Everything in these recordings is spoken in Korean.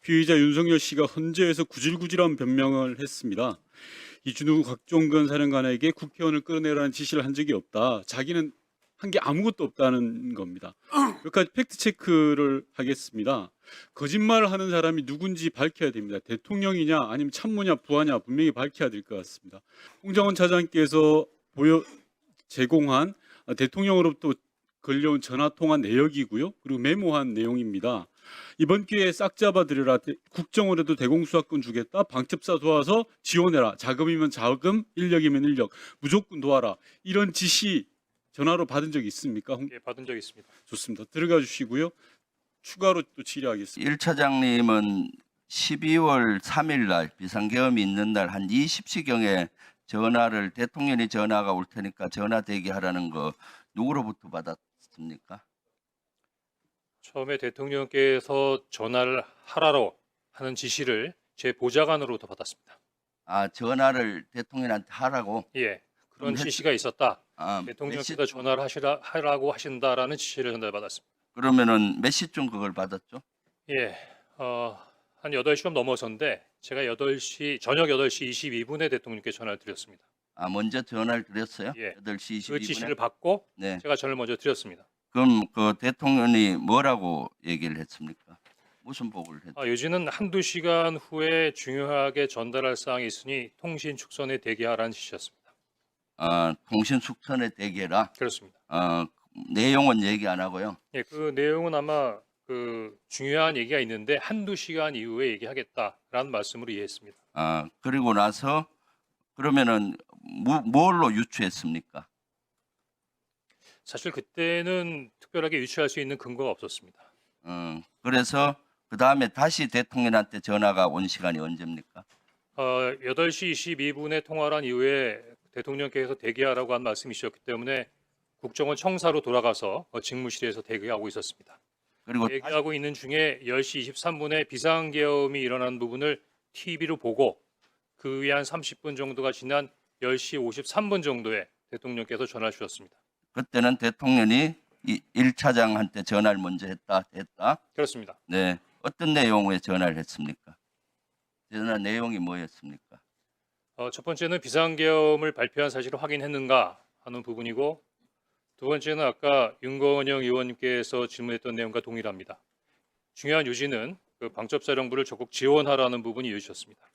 피의자 윤석열 씨가 헌재에서 구질구질한 변명을 했습니다. 이준우 곽종근 사령관에게 국회의원을 끌어내라는 지시를 한 적이 없다. 자기는 한 게 아무것도 없다는 겁니다. 몇 가지 팩트 체크를 하겠습니다. 거짓말을 하는 사람이 누군지 밝혀야 됩니다. 대통령이냐 아니면 참모냐 부하냐 분명히 밝혀야 될 것 같습니다. 홍장원 차장께서 제공한 대통령으로부터 걸려온 전화통화 내역이고요. 그리고 메모한 내용입니다. 이번 기회에 싹 잡아들여라. 국정원에도 대공수사권 주겠다. 방첩사 도와서 지원해라. 자금이면 자금, 인력이면 인력. 무조건 도와라. 이런 지시 전화로 받은 적이 있습니까? 예, 받은 적 있습니다. 좋습니다. 들어가 주시고요. 추가로 또 질의하겠습니다. 1 차장님은 12월 3일 날 비상계엄이 있는 날 한 20시경에 전화를 대통령이 전화가 올 테니까 전화 대기하라는 거 누구로부터 받았습니까? 처음에 대통령께서 전화를 하라고 하는 지시를 제 보좌관으로부터 받았습니다. 아, 전화를 대통령한테 하라고? 예, 그런 그럼 지시가 있었다. 아, 대통령께서 전화를 하라고 하신다라는 지시를 전달받았습니다. 그러면은 몇 시쯤 그걸 받았죠? 예, 한 8시 좀 넘어서인데 제가 저녁 8시 22분에 대통령께 전화를 드렸습니다. 아, 먼저 전화를 드렸어요? 예. 8시 그 22분에? 지시를 받고 네. 제가 전화를 먼저 드렸습니다. 그럼 그 대통령이 뭐라고 얘기를 했습니까? 무슨 보고를 했죠? 요지는 한두 시간 후에 중요하게 전달할 사항이 있으니 통신 축선에 대기하라는 지시였습니다. 아, 통신 숙선에 대기해라. 그렇습니다. 내용은 얘기 안 하고요. 예, 그 내용은 아마 그 중요한 얘기가 있는데 한두 시간 이후에 얘기하겠다라는 말씀으로 이해했습니다. 아, 그리고 나서 그러면은 뭘로 유추했습니까? 사실 그때는 특별하게 유추할 수 있는 근거가 없었습니다. 그래서 그 다음에 다시 대통령한테 전화가 온 시간이 언제입니까? 8시 22분에 통화를 한 이후에 대통령께서 대기하라고 한 말씀이셨기 때문에 국정원 청사로 돌아가서 직무실에서 대기하고 있었습니다. 그리고 대기하고 있는 중에 10시 23분에 비상계엄이 일어난 부분을 TV로 보고 그 후에 한 30분 정도가 지난 10시 53분 정도에 대통령께서 전화 주셨습니다. 그때는 대통령이 1차장한테 전화를 먼저 했다. 그렇습니다. 네. 어떤 내용의 전화를 했습니까? 전화 내용이 뭐였습니까? 첫 번째는 비상계엄을 발표한 사실을 확인했는가 하는 부분이고 두 번째는 아까 윤건영 의원님께서 질문했던 내용과 동일합니다. 중요한 요지는 그 방첩사령부를 적극 지원하라는 부분이 요지였습니다.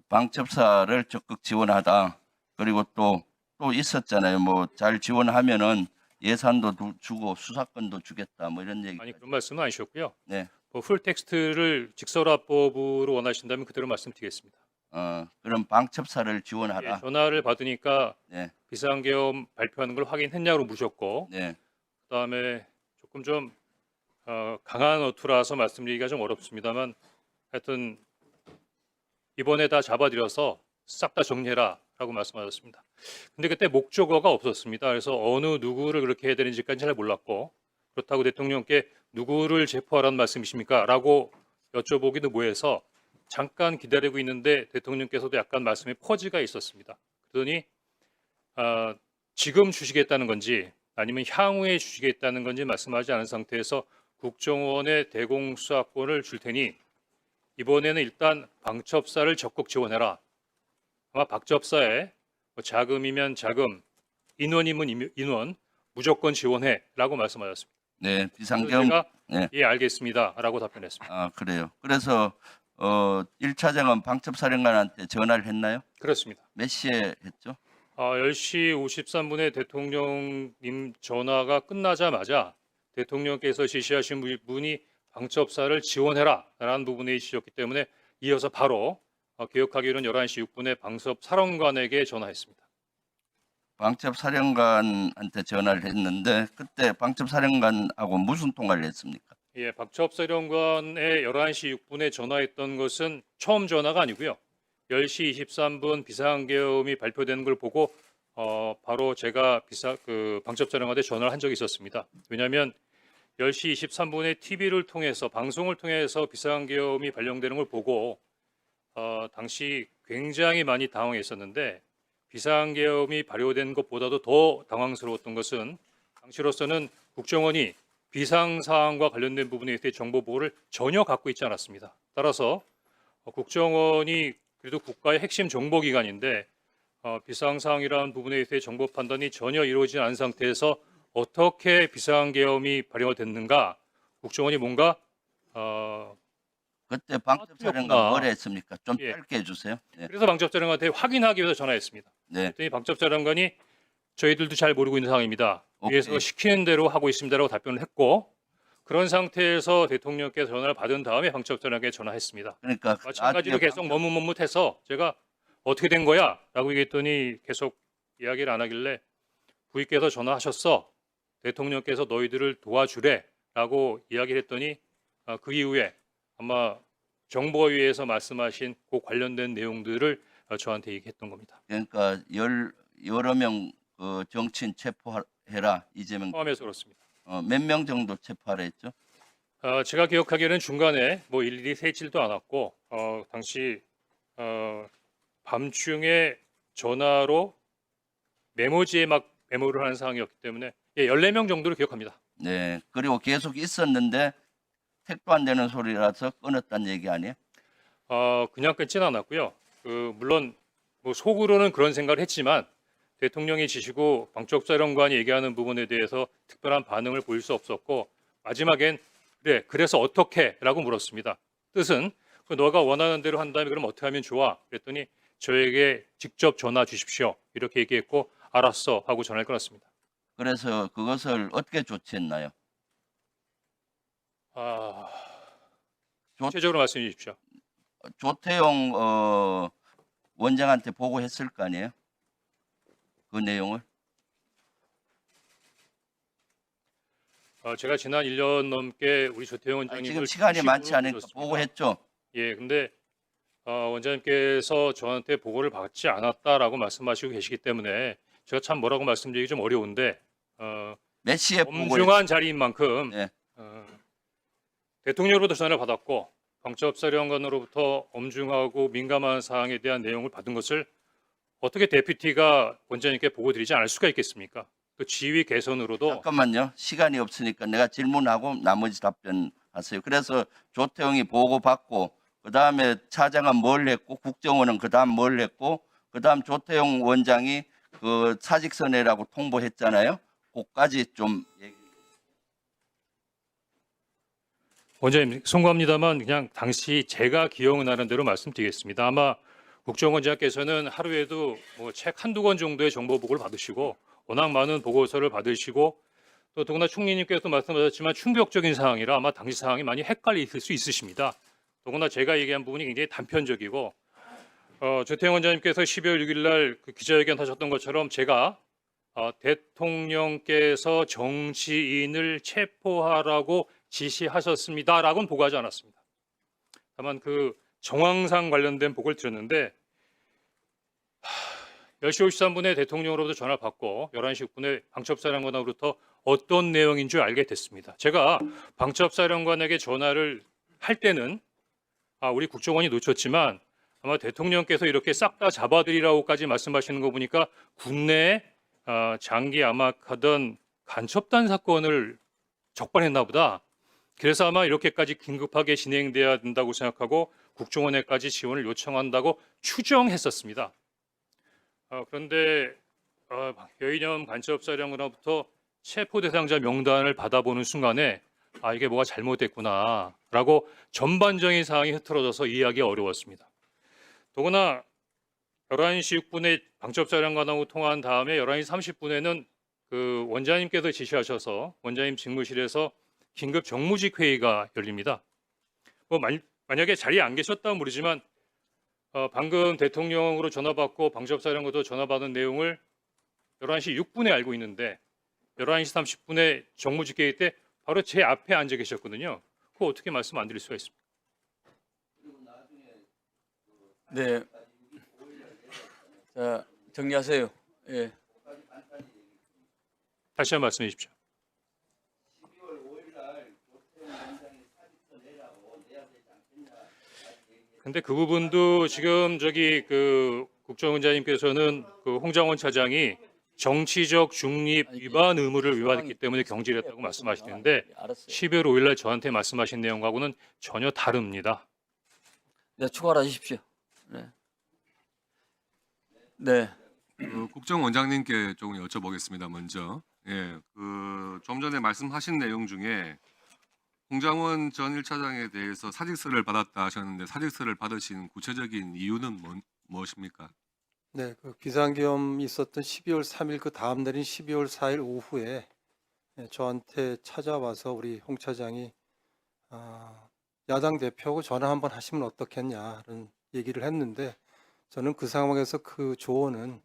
방첩사를 적극 지원하다. 그리고 또 있었잖아요. 뭐 잘 지원하면은 예산도 주고 수사권도 주겠다. 뭐 이런 얘기. 아니 그런 말씀은 아니셨고요. 네. 풀 텍스트를 직설화법으로 원하신다면 그대로 말씀드리겠습니다. 그럼 방첩사를 지원하라. 예, 전화를 받으니까 네. 비상계엄 발표하는 걸 확인했냐고 물으셨고 네. 그다음에 조금 좀 강한 어투라서 말씀드리기가 좀 어렵습니다만 하여튼 이번에 다 잡아들여서 싹 다 정리해라라고 말씀하셨습니다. 근데 그때 목적어가 없었습니다. 그래서 어느 누구를 그렇게 해야 되는지까지 잘 몰랐고 그렇다고 대통령께 누구를 체포하라는 말씀이십니까? 라고 여쭤보기도 뭐해서 잠깐 기다리고 있는데 대통령께서도 약간 말씀에 퍼지가 있었습니다. 그러더니 지금 주시겠다는 건지 아니면 향후에 주시겠다는 건지 말씀하지 않은 상태에서 국정원의 대공수사권을 줄 테니 이번에는 일단 방첩사를 적극 지원해라. 아마 방첩사에 자금이면 자금, 인원이면 인원 무조건 지원해라고 말씀하셨습니다. 네. 그래서 비상계엄. 제가 네. 예 알겠습니다라고 답변했습니다. 아, 그래요. 그래서 1차장은 방첩사령관한테 전화를 했나요? 그렇습니다. 몇 시에 했죠? 10시 53분에 대통령님 전화가 끝나자마자 대통령께서 지시하신 분이 방첩사를 지원해라라는 부분에 지셨기 때문에 이어서 바로 기억하기로는 11시 6분에 방첩사령관에게 전화했습니다. 방첩사령관한테 전화를 했는데 그때 방첩사령관하고 무슨 통화를 했습니까? 예, 방첩사령관에 11시 6분에 전화했던 것은 처음 전화가 아니고요. 10시 23분 비상계엄이 발표되는 걸 보고 바로 제가 방첩사령관한테 전화를 한 적이 있었습니다. 왜냐하면 10시 23분에 TV를 통해서 방송을 통해서 비상계엄이 발령되는 걸 보고 당시 굉장히 많이 당황했었는데 비상계엄이 발효된 것보다도 더 당황스러웠던 것은 당시로서는 국정원이 비상 사항과 관련된 부분에 대해 정보 보고를 전혀 갖고 있지 않았습니다. 따라서 국정원이 그래도 국가의 핵심 정보기관인데 비상 사항이라는 부분에 대해 정보 판단이 전혀 이루어지지 않은 상태에서 어떻게 비상계엄이 발효가 됐는가? 국정원이 뭔가 그때 방첩사령관 틀렸구나. 뭐라 했습니까? 좀 예. 짧게 해주세요. 네. 그래서 방첩사령관한테 확인하기 위해서 전화했습니다. 네. 그랬더니 방첩사령관이 저희들도 잘 모르고 있는 상황입니다. 오케이. 위에서 시키는 대로 하고 있습니다라고 답변을 했고 그런 상태에서 대통령께서 전화를 받은 다음에 방첩사령관에게 전화했습니다. 그러니까 마찬가지로 나중에 계속 머뭇머뭇해서 제가 어떻게 된 거야? 라고 얘기했더니 계속 이야기를 안 하길래 부위께서 전화하셨어. 대통령께서 너희들을 도와주래 라고 이야기를 했더니 그 이후에 아마 정보위에서 말씀하신 그 관련된 내용들을 저한테 얘기했던 겁니다. 그러니까 여러 명 정치인 체포해라 이재명 포함해서 그렇습니다. 몇 명 정도 체포하라 했죠? 제가 기억하기에는 중간에 뭐 일일이 세지도 않았고 당시 밤중에 전화로 메모지에 막 메모를 하는 상황이었기 때문에 14명 정도로 기억합니다. 네. 그리고 계속 있었는데 택도 안 되는 소리라서 끊었다는 얘기 아니에요? 그냥 끊지는 않았고요. 물론 뭐 속으로는 그런 생각을 했지만 대통령이 지시고 방첩사령관이 얘기하는 부분에 대해서 특별한 반응을 보일 수 없었고 마지막엔 그래서 어떻게?라고 물었습니다. 뜻은 너가 원하는 대로 한다면 그럼 어떻게 하면 좋아? 그랬더니 저에게 직접 전화 주십시오. 이렇게 얘기했고 알았어 하고 전화를 끊었습니다. 그래서 그것을 어떻게 조치했나요? 구체적으로 말씀해 주십시오. 조태용 원장한테 보고했을 거 아니에요? 그 내용을? 제가 지난 1년 넘게 우리 조태용 아니, 원장님을 지금 시간이 많지 않으니까 모셨습니다. 보고했죠? 예, 근데 원장님께서 저한테 보고를 받지 않았다라고 말씀하시고 계시기 때문에 제가 참 뭐라고 말씀드리기 좀 어려운데 몇 시에 보고했죠? 엄중한 자리인 만큼 네. 대통령으로부터 전화를 받았고 방첩사령관으로부터 엄중하고 민감한 사항에 대한 내용을 받은 것을 어떻게 데피티가 원장님께 보고드리지 않을 수가 있겠습니까? 또 지휘 개선으로도 잠깐만요. 시간이 없으니까 내가 질문하고 나머지 답변하세요. 그래서 조태용이 보고받고 그다음에 차장은 뭘 했고 국정원은 그다음 뭘 했고 그다음 조태용 원장이 그 사직서내라고 통보했잖아요. 그까지 좀 얘기. 원장님 송구합니다만 그냥 당시 제가 기억나는 대로 말씀드리겠습니다. 아마 국정원장께서는 하루에도 뭐 책 한두 권 정도의 정보 보고를 받으시고 워낙 많은 보고서를 받으시고 또 더구나 총리님께서도 말씀하셨지만 충격적인 사항이라 아마 당시 상황이 많이 헷갈릴 수 있으십니다. 더구나 제가 얘기한 부분이 굉장히 단편적이고 조태용 원장님께서 12월 6일 날 그 기자회견 하셨던 것처럼 제가 대통령께서 정치인을 체포하라고 지시하셨습니다라고는 보고하지 않았습니다. 다만 그 정황상 관련된 보고를 드렸는데 10시 53분에 대통령으로부터 전화를 받고 11시 6분에 방첩사령관으로부터 어떤 내용인 줄 알게 됐습니다. 제가 방첩사령관에게 전화를 할 때는 우리 국정원이 놓쳤지만 아마 대통령께서 이렇게 싹 다 잡아드리라고까지 말씀하시는 거 보니까 국내에 장기 암약하던 간첩단 사건을 적발했나 보다. 그래서 아마 이렇게까지 긴급하게 진행돼야 된다고 생각하고 국정원에까지 지원을 요청한다고 추정했었습니다. 그런데 여인영 간첩사령관으로부터 체포 대상자 명단을 받아보는 순간에 이게 뭐가 잘못됐구나라고 전반적인 상황이 흐트러져서 이해하기 어려웠습니다. 더구나 11시 6분에 방첩사령관하고 통화한 다음에 11시 30분에는 그 원장님께서 지시하셔서 원장님 직무실에서 긴급 정무직 회의가 열립니다. 뭐 만약에 자리에 안 계셨다면 모르지만 방금 대통령으로 전화받고 방첩사령관도 전화받은 내용을 11시 6분에 알고 있는데 11시 30분에 정무직 회의 때 바로 제 앞에 앉아 계셨거든요. 그거 어떻게 말씀 안 드릴 수가 있습니까? 네. 자, 정리하세요. 예. 다시 한번 말씀해 주십시오. 근데 그 부분도 지금 그 국정원장님께서는 그 홍장원 차장이 정치적 중립 위반 의무를 위반했기 때문에 경질했다고 말씀하시는데 12월 5일 날 저한테 말씀하신 내용하고는 전혀 다릅니다. 네, 추가로 하십시오. 네. 네. 국정원장님께 조금 여쭤보겠습니다. 먼저, 좀 전에 말씀하신 내용 중에 홍장원 전 1차장에 대해서 사직서를 받았다 하셨는데 사직서를 받으신 구체적인 이유는 무엇입니까? 네, 그 비상계엄이 있었던 12월 3일 그 다음 날인 12월 4일 오후에 저한테 찾아와서 우리 홍 차장이 야당 대표하고 전화 한번 하시면 어떻겠냐는 얘기를 했는데 저는 그 상황에서 그 조언은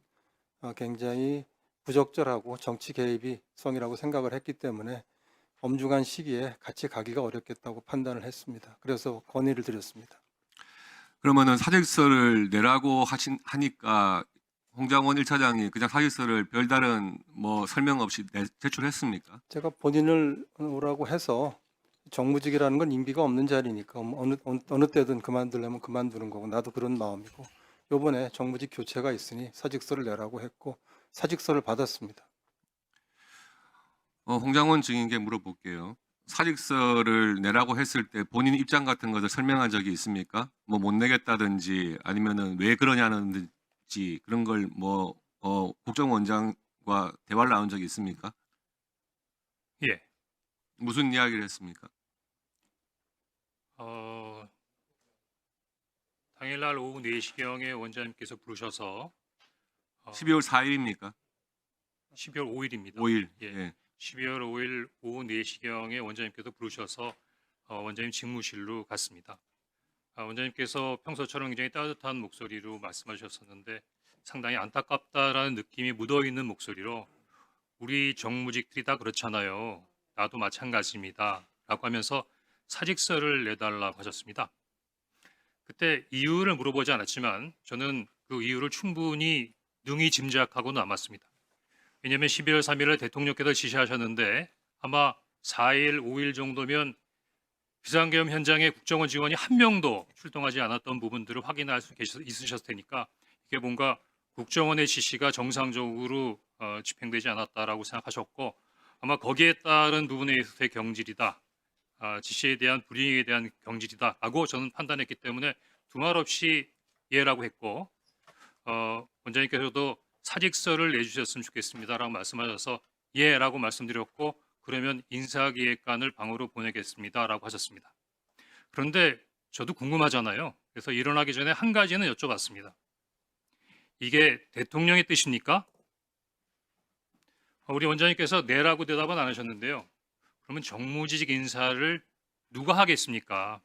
굉장히 부적절하고 정치 개입이 성이라고 생각을 했기 때문에 엄중한 시기에 같이 가기가 어렵겠다고 판단을 했습니다. 그래서 건의를 드렸습니다. 그러면은 사직서를 내라고 하니까 홍장원 1차장이 그냥 사직서를 별다른 설명 없이 제출했습니까? 제가 본인을 오라고 해서 정무직이라는 건 임기가 없는 자리니까 어느 때든 그만두려면 그만두는 거고 나도 그런 마음이고 요번에 정무직 교체가 있으니 사직서를 내라고 했고 사직서를 받았습니다. 홍장원 증인께 물어볼게요. 사직서를 내라고 했을 때 본인 입장 같은 것을 설명한 적이 있습니까? 못 내겠다든지 아니면은 왜 그러냐는지 그런 걸 국정원장과 대화를 나눈 적이 있습니까? 예. 무슨 이야기를 했습니까? 당일날 오후 4시경에 원장님께서 부르셔서 12월 4일입니까? 12월 5일입니다. 5일. 예. 예. 12월 5일 오후 4시경에 원장님께서 부르셔서 원장님 직무실로 갔습니다. 원장님께서 평소처럼 굉장히 따뜻한 목소리로 말씀하셨었는데 상당히 안타깝다라는 느낌이 묻어있는 목소리로 우리 정무직들이 다 그렇잖아요. 나도 마찬가지입니다. 라고 하면서 사직서를 내달라고 하셨습니다. 그때 이유를 물어보지 않았지만 저는 그 이유를 충분히 능히 짐작하고 남았습니다. 왜냐하면 12월 3일에 대통령께서 지시하셨는데 아마 4일, 5일 정도면 비상계엄 현장에 국정원 직원이 한 명도 출동하지 않았던 부분들을 확인할 수 있으셨을 테니까 이게 뭔가 국정원의 지시가 정상적으로 집행되지 않았다라고 생각하셨고 아마 거기에 따른 부분에 있어서의 경질이다. 지시에 대한 불이행에 대한 경질이다라고 저는 판단했기 때문에 두말 없이 예라고 했고 원장님께서도 사직서를 내주셨으면 좋겠습니다라고 말씀하셔서 예라고 말씀드렸고 그러면 인사기획관을 방으로 보내겠습니다라고 하셨습니다. 그런데 저도 궁금하잖아요. 그래서 일어나기 전에 한 가지는 여쭤봤습니다. 이게 대통령의 뜻입니까? 우리 원장님께서 네라고 대답은 안 하셨는데요. 그러면 정무직 인사를 누가 하겠습니까?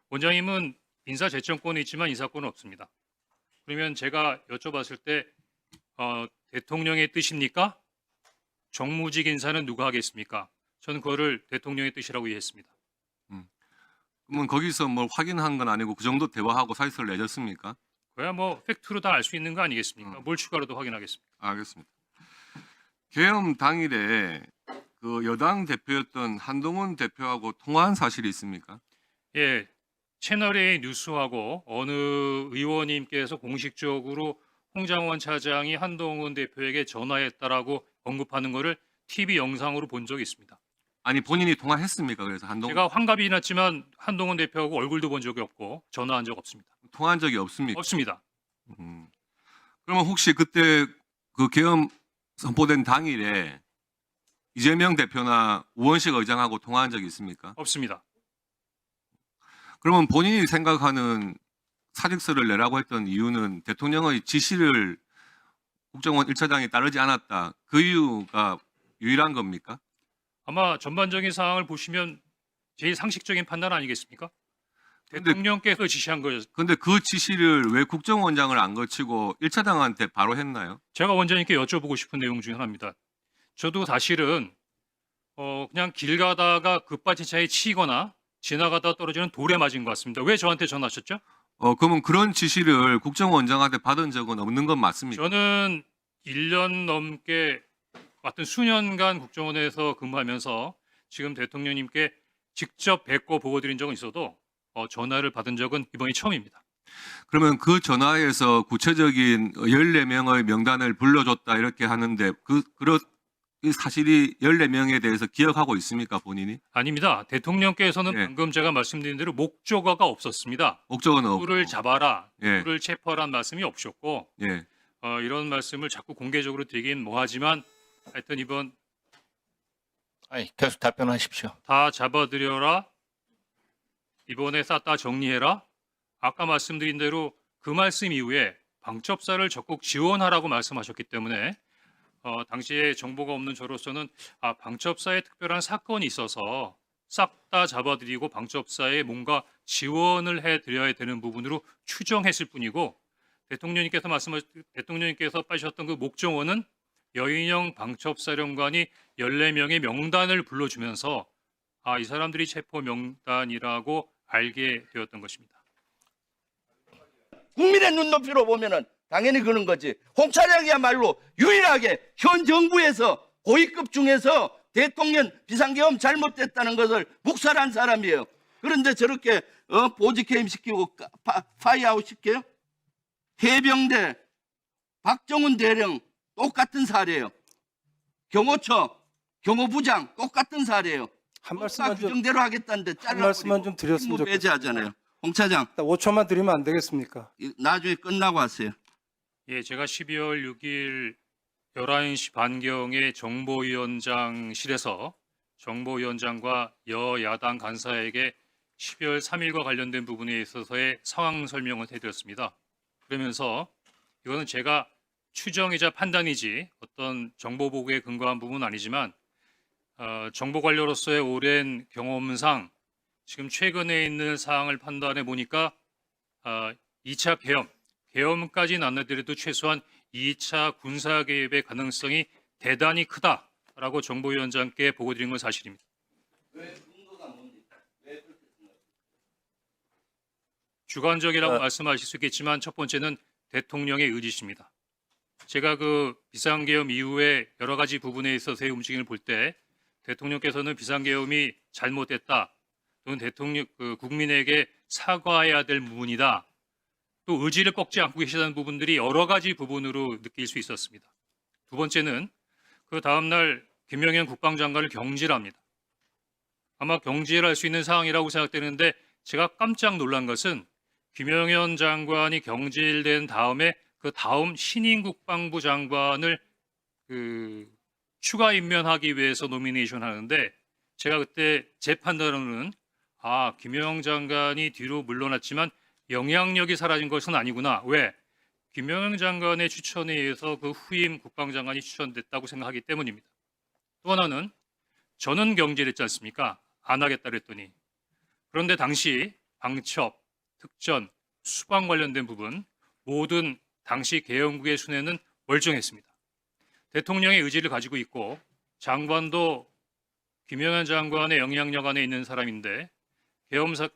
원장님은 인사 제청권이 있지만 인사권은 없습니다. 그러면 제가 여쭤봤을 때 대통령의 뜻입니까? 정무직 인사는 누가 하겠습니까? 저는 그거를 대통령의 뜻이라고 이해했습니다. 그러면 거기서 뭘 확인한 건 아니고 그 정도 대화하고 사직서를 내줬습니까? 그야 뭐 팩트로 다 알 수 있는 거 아니겠습니까? 뭘 추가로도 확인하겠습니까? 알겠습니다. 계엄 당일에 그 여당 대표였던 한동훈 대표하고 통화한 사실이 있습니까? 예, 채널A 뉴스하고 어느 의원님께서 공식적으로 홍장원 차장이 한동훈 대표에게 전화했다라고 언급하는 것을 TV 영상으로 본 적이 있습니다. 아니 본인이 통화했습니까? 그래서 한동훈 제가 환갑이 났지만 한동훈 대표하고 얼굴도 본 적이 없고 전화한 적 없습니다. 통화한 적이 없습니까? 없습니다. 그러면 혹시 그때 그 계엄 선포된 당일에 이재명 대표나 우원식 의장하고 통화한 적이 있습니까? 없습니다. 그러면 본인이 생각하는 사직서를 내라고 했던 이유는 대통령의 지시를 국정원 1차장이 따르지 않았다. 그 이유가 유일한 겁니까? 아마 전반적인 상황을 보시면 제일 상식적인 판단 아니겠습니까? 근데- 대통령께서 지시한 거예요. 근데 그 지시를 왜 국정원장을 안 거치고 1차장한테 바로 했나요? 제가 원장님께 여쭤보고 싶은 내용 중에 하나입니다. 저도 사실은 그냥 길 가다가 급발진차에 치이거나 지나가다 떨어지는 돌에 맞은 것 같습니다. 왜 저한테 전화하셨죠? 그러면 그런 지시를 국정원장한테 받은 적은 없는 건 맞습니까? 저는 1년 넘게 같은 수년간 국정원에서 근무하면서 지금 대통령님께 직접 뵙고 보고 드린 적은 있어도 전화를 받은 적은 이번이 처음입니다. 그러면 그 전화에서 구체적인 14명의 명단을 불러줬다 이렇게 하는데 이 사실이 14명에 대해서 기억하고 있습니까, 본인이? 아닙니다. 대통령께서는 예. 방금 제가 말씀드린 대로 목적어가 없었습니다. 목적은 없고. 누구를 잡아라, 예. 누구를 체포하라는 말씀이 없었고 예. 이런 말씀을 자꾸 공개적으로 드리긴 뭐하지만 하여튼 이번 아니, 계속 답변하십시오. 다 잡아들여라, 이번에 쌌다 정리해라. 아까 말씀드린 대로 그 말씀 이후에 방첩사를 적극 지원하라고 말씀하셨기 때문에 당시에 정보가 없는 저로서는 방첩사에 특별한 사건이 있어서 싹 다 잡아들이고 방첩사에 뭔가 지원을 해드려야 되는 부분으로 추정했을 뿐이고 대통령님께서 빠지셨던 그 목정원은 여인영 방첩사령관이 14명의 명단을 불러주면서 이 사람들이 체포 명단이라고 알게 되었던 것입니다. 국민의 눈높이로 보면은 당연히 그런 거지. 홍 차장이야말로 유일하게 현 정부에서 고위급 중에서 대통령 비상계엄 잘못됐다는 것을 묵살한 사람이에요. 그런데 저렇게 보직해임 시키고 파이아웃 시켜요? 해병대 박정훈 대령 똑같은 사례예요. 경호처 경호부장 똑같은 사례예요. 한 말씀만 좀 규정대로 하겠다는데 말씀만 좀 드렸으면 좋겠습니다. 배제하잖아요. 홍 차장 5초만 드리면 안 되겠습니까? 나중에 끝나고 하세요. 예, 제가 12월 6일 11시 반경에 정보위원장실에서 정보위원장과 여야당 간사에게 12월 3일과 관련된 부분에 있어서의 상황 설명을 해드렸습니다. 그러면서 이거는 제가 추정이자 판단이지 어떤 정보 보고에 근거한 부분은 아니지만 정보 관료로서의 오랜 경험상 지금 최근에 있는 사항을 판단해 보니까 2차 계엄까지는 안 나더라도 최소한 2차 군사 개입의 가능성이 대단히 크다라고 정보위원장께 보고드린 건 사실입니다. 주관적이라고 말씀하실 수 있겠지만 첫 번째는 대통령의 의지십니다. 제가 그 비상계엄 이후에 여러 가지 부분에 있어서의 움직임을 볼 때 대통령께서는 비상계엄이 잘못됐다 또는 국민에게 사과해야 될 부분이다. 또 의지를 꺾지 않고 계시다는 부분들이 여러 가지 부분으로 느낄 수 있었습니다. 두 번째는 그 다음날 김영현 국방장관을 경질합니다. 아마 경질할 수 있는 상황이라고 생각되는데 제가 깜짝 놀란 것은 김영현 장관이 경질된 다음에 그 다음 신임 국방부 장관을 추가 임명하기 위해서 노미네이션 하는데 제가 그때 제 판단으로는 김영현 장관이 뒤로 물러났지만 영향력이 사라진 것은 아니구나. 왜? 김영현 장관의 추천에 의해서 그 후임 국방장관이 추천됐다고 생각하기 때문입니다. 또 하나는 저는 경질했지 않습니까? 안 하겠다 그랬더니. 그런데 당시 방첩, 특전, 수방 관련된 부분 모든 당시 계엄국의 순회는 멀쩡했습니다. 대통령의 의지를 가지고 있고 장관도 김영현 장관의 영향력 안에 있는 사람인데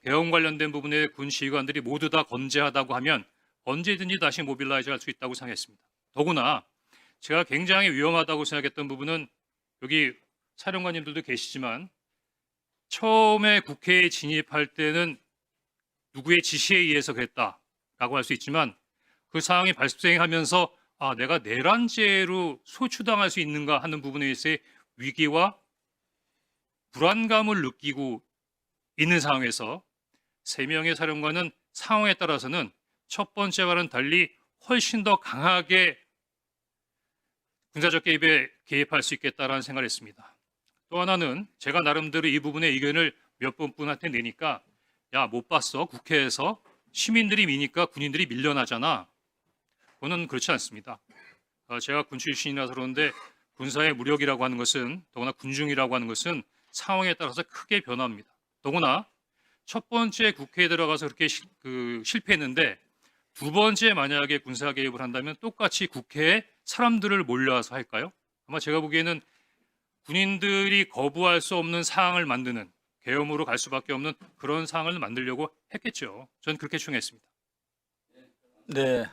계엄 관련된 부분에 군 지휘관들이 모두 다 건재하다고 하면 언제든지 다시 모빌라이즈 할 수 있다고 생각했습니다. 더구나 제가 굉장히 위험하다고 생각했던 부분은 여기 사령관님들도 계시지만 처음에 국회에 진입할 때는 누구의 지시에 의해서 그랬다라고 할 수 있지만 그 상황이 발생하면서 내가 내란죄로 소추당할 수 있는가 하는 부분에 있어서의 위기와 불안감을 느끼고 있는 상황에서 3명의 사령관은 상황에 따라서는 첫 번째와는 달리 훨씬 더 강하게 군사적 개입에 개입할 수 있겠다라는 생각을 했습니다. 또 하나는 제가 나름대로 이 부분의 의견을 몇 분한테 내니까 못 봤어? 국회에서 시민들이 미니까 군인들이 밀려나잖아. 그거는 그렇지 않습니다. 제가 군 출신이라서 그러는데 군사의 무력이라고 하는 것은 더구나 군중이라고 하는 것은 상황에 따라서 크게 변합니다. 더구나 첫 번째 국회에 들어가서 그렇게 실패했는데 두 번째 만약에 군사 개입을 한다면 똑같이 국회에 사람들을 몰려와서 할까요? 아마 제가 보기에는 군인들이 거부할 수 없는 상황을 만드는 계엄으로 갈 수밖에 없는 그런 상황을 만들려고 했겠죠. 저는 그렇게 추정했습니다. 네,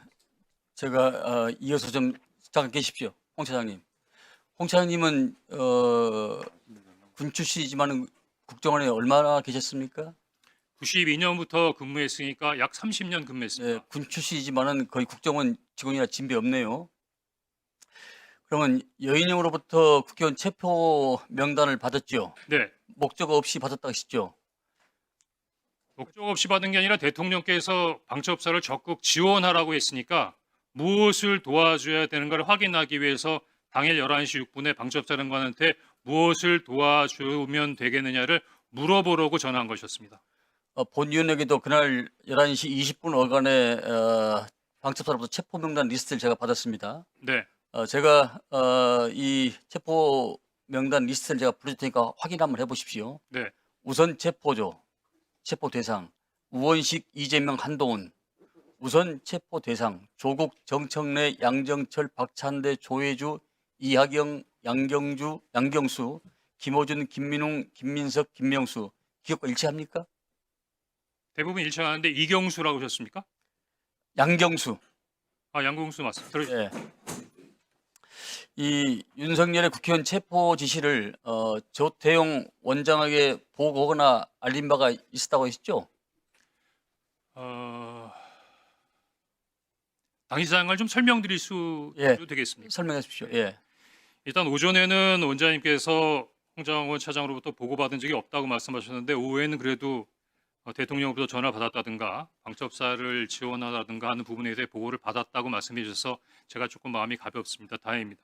제가 이어서 좀 잠깐 계십시오, 홍 차장님. 홍 차장님은 군 출신이지만 국정원에 얼마나 계셨습니까? 92년부터 근무했으니까 약 30년 네, 근무했습니다. 군 출신이지만은 거의 국정원 직원이나 진배 없네요. 그러면 여인영으로부터 국회의원 체포 명단을 받았죠. 네. 목적 없이 받았다 하시죠. 목적 없이 받은 게 아니라 대통령께서 방첩사를 적극 지원하라고 했으니까 무엇을 도와줘야 되는가를 확인하기 위해서 당일 11시 6분에 방첩사령관한테 무엇을 도와주면 되겠느냐를 물어보려고 전화한 것이었습니다. 본위원에게도 그날 11시 20분 어간에 방첩사로부터 체포 명단 리스트를 제가 받았습니다. 네. 제가 이 체포 명단 리스트를 제가 부를 테니까 확인 한번 해보십시오. 네. 우선 체포조, 체포 대상, 우원식, 이재명, 한동훈. 우선 체포 대상, 조국, 정청래, 양정철, 박찬대, 조혜주, 이하경, 양경수, 김호준, 김민웅, 김민석, 김명수. 기억과 일치합니까? 대부분 일치하는데 이경수라고 하셨습니까? 양경수. 아, 양경수 맞습니다. 예. 이 윤석열의 국회의원 체포 지시를 조태용 원장에게 보고하거나 알린 바가 있었다고 하셨죠? 당시상을 좀 설명드릴 수 예. 되겠습니까? 설명해 주십시오. 예. 일단 오전에는 원장님께서 홍장원 차장으로부터 보고받은 적이 없다고 말씀하셨는데 오후에는 그래도 대통령으로부터 전화를 받았다든가 방첩사를 지원하다든가 하는 부분에 대해 보고를 받았다고 말씀해 주셔서 제가 조금 마음이 가볍습니다. 다행입니다.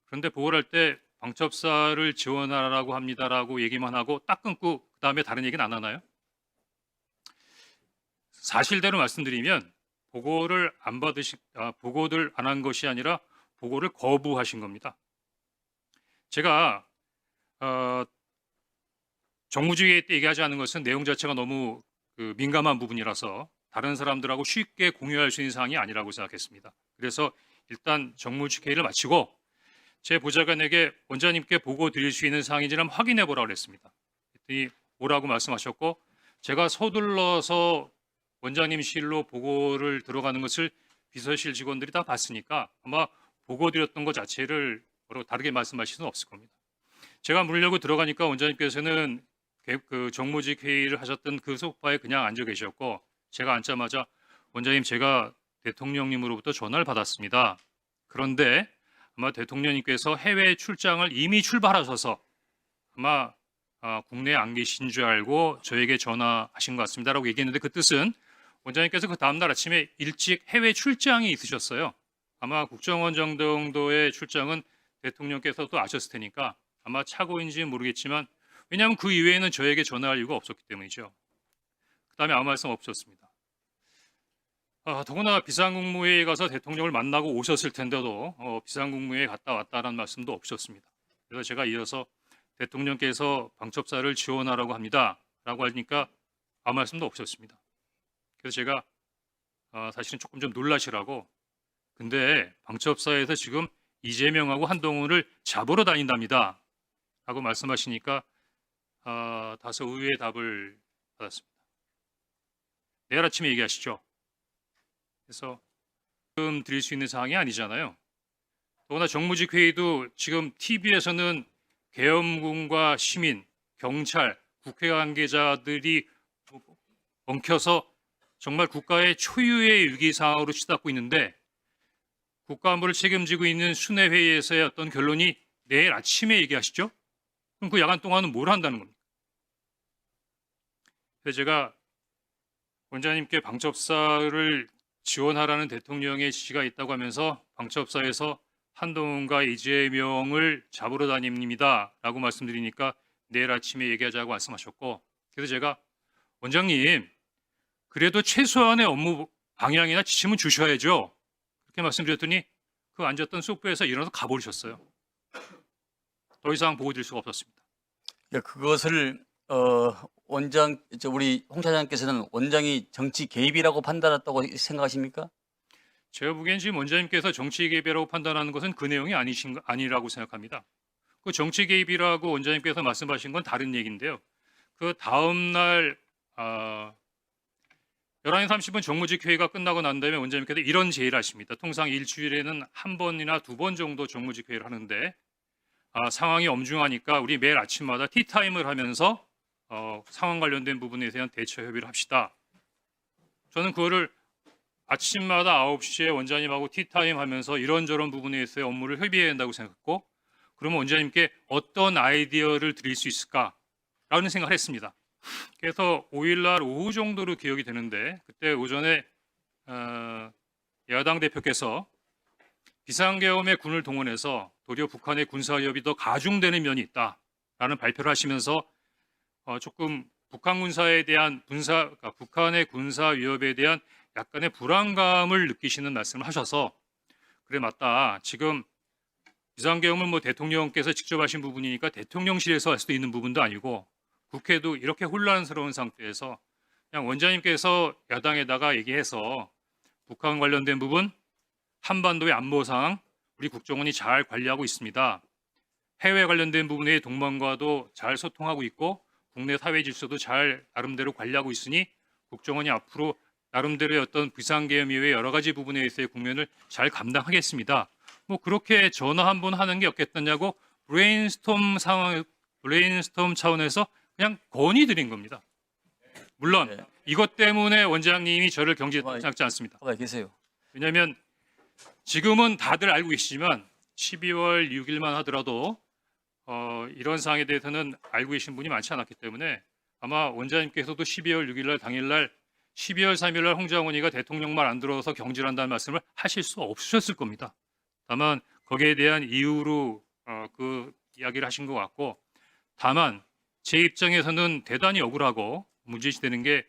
그런데 보고를 할 때 방첩사를 지원하라고 합니다라고 얘기만 하고 딱 끊고 그 다음에 다른 얘기는 안 하나요? 사실대로 말씀드리면 보고를 보고를 안 한 것이 아니라 보고를 거부하신 겁니다. 제가 정무주의 때 얘기하지 않은 것은 내용 자체가 너무 민감한 부분이라서 다른 사람들하고 쉽게 공유할 수 있는 사항이 아니라고 생각했습니다. 그래서 일단 정무주회의를 마치고 제 보좌관에게 원장님께 보고 드릴 수 있는 사항인지 한번 확인해 보라고 했습니다. 그랬더니 오라고 말씀하셨고 제가 서둘러서 원장님실로 보고를 들어가는 것을 비서실 직원들이 다 봤으니까 아마 보고 드렸던 것 자체를 다르게 말씀하실 수는 없을 겁니다. 제가 물려고 들어가니까 원장님께서는 그 정무직 회의를 하셨던 그 소파에 그냥 앉아 계셨고 제가 앉자마자 원장님 제가 대통령님으로부터 전화를 받았습니다. 그런데 아마 대통령님께서 해외 출장을 이미 출발하셔서 아마 국내에 안 계신 줄 알고 저에게 전화하신 것 같습니다라고 얘기했는데 그 뜻은 원장님께서 그 다음날 아침에 일찍 해외 출장이 있으셨어요. 아마 국정원장 정도의 출장은 대통령께서도 아셨을 테니까 아마 착오인지는 모르겠지만 왜냐하면 그 이외에는 저에게 전화할 이유가 없었기 때문이죠. 그 다음에 아무 말씀 없으셨습니다. 더구나 비상국무회의에 가서 대통령을 만나고 오셨을 텐데도 비상국무회의에 갔다 왔다라는 말씀도 없으셨습니다. 그래서 제가 이어서 대통령께서 방첩사를 지원하라고 합니다. 라고 하니까 아무 말씀도 없으셨습니다. 그래서 제가 사실은 조금 좀 놀라시라고 근데 방첩사에서 지금 이재명하고 한동훈을 잡으러 다닌답니다. 라고 말씀하시니까 다소 의외의 답을 받았습니다. 내일 아침에 얘기하시죠. 그래서 지금 드릴 수 있는 사항이 아니잖아요. 더구나 정무직 회의도 지금 TV에서는 계엄군과 시민, 경찰, 국회 관계자들이 엉켜서 정말 국가의 초유의 위기 상황으로 치닫고 있는데 국가안보를 책임지고 있는 순회 회의에서의 어떤 결론이 내일 아침에 얘기하시죠? 그럼 그 야간 동안은 뭘 한다는 겁니까? 그래서 제가 원장님께 방첩사를 지원하라는 대통령의 지시가 있다고 하면서 방첩사에서 한동훈과 이재명을 잡으러 다닙니다 라고 말씀드리니까 내일 아침에 얘기하자고 말씀하셨고 그래서 제가 원장님 그래도 최소한의 업무 방향이나 지침은 주셔야죠. 그렇게 말씀드렸더니 그 앉았던 소파에서 일어나서 가버리셨어요. 더 이상 보고 드릴 수가 없었습니다. 그것을 우리 홍 차장께서는 원장이 정치 개입이라고 판단했다고 생각하십니까? 제가 보기엔 지금 원장님께서 정치 개입이라고 판단하는 것은 그 내용이 아니라고 생각합니다. 그 정치 개입이라고 원장님께서 말씀하신 건 다른 얘기인데요. 그 다음 날 11시 30분 정무직 회의가 끝나고 난 다음에 원장님께서 이런 제의를 하십니다. 통상 일주일에는 한 번이나 두 번 정도 정무직 회의를 하는데 상황이 엄중하니까 우리 매일 아침마다 티타임을 하면서 상황 관련된 부분에 대한 대처 협의를 합시다. 저는 그거를 아침마다 9시에 원장님하고 티타임 하면서 이런저런 부분에 있어서 업무를 협의해야 한다고 생각했고, 그러면 원장님께 어떤 아이디어를 드릴 수 있을까라는 생각을 했습니다. 그래서 5일날 오후 정도로 기억이 되는데, 그때 오전에 야당 대표께서 비상계엄에 군을 동원해서 도리어 북한의 군사 위협이 더 가중되는 면이 있다라는 발표를 하시면서 조금 북한 군사에 대한 북한의 군사 위협에 대한 약간의 불안감을 느끼시는 말씀을 하셔서, 그래 맞다. 지금 비상계엄은 뭐 대통령께서 직접 하신 부분이니까 대통령실에서 할 수도 있는 부분도 아니고 국회도 이렇게 혼란스러운 상태에서 그냥 원장님께서 야당에다가 얘기해서 북한 관련된 부분, 한반도의 안보 상황 우리 국정원이 잘 관리하고 있습니다. 해외 관련된 부분의 동맹과도 잘 소통하고 있고 국내 사회 질서도 잘 나름대로 관리하고 있으니 국정원이 앞으로 나름대로의 어떤 비상계엄 이외의 여러 가지 부분에 있어의 국면을 잘 감당하겠습니다. 뭐 그렇게 전화 한 번 하는 게 없겠느냐고 브레인스톰 차원에서 그냥 건의드린 겁니다. 물론 네. 이것 때문에 원장님이 저를 경질했다고 생각지 않습니다. 가만히 계세요. 왜냐하면 지금은 다들 알고 계시지만 12월 6일만 하더라도 이런 사항에 대해서는 알고 계신 분이 많지 않았기 때문에 아마 원장님께서도 12월 6일날 당일날 12월 3일날 홍장원이가 대통령 말 안 들어서 경질한다는 말씀을 하실 수 없으셨을 겁니다. 다만 거기에 대한 이유로 그 이야기를 하신 것 같고, 다만 제 입장에서는 대단히 억울하고 문제시되는 게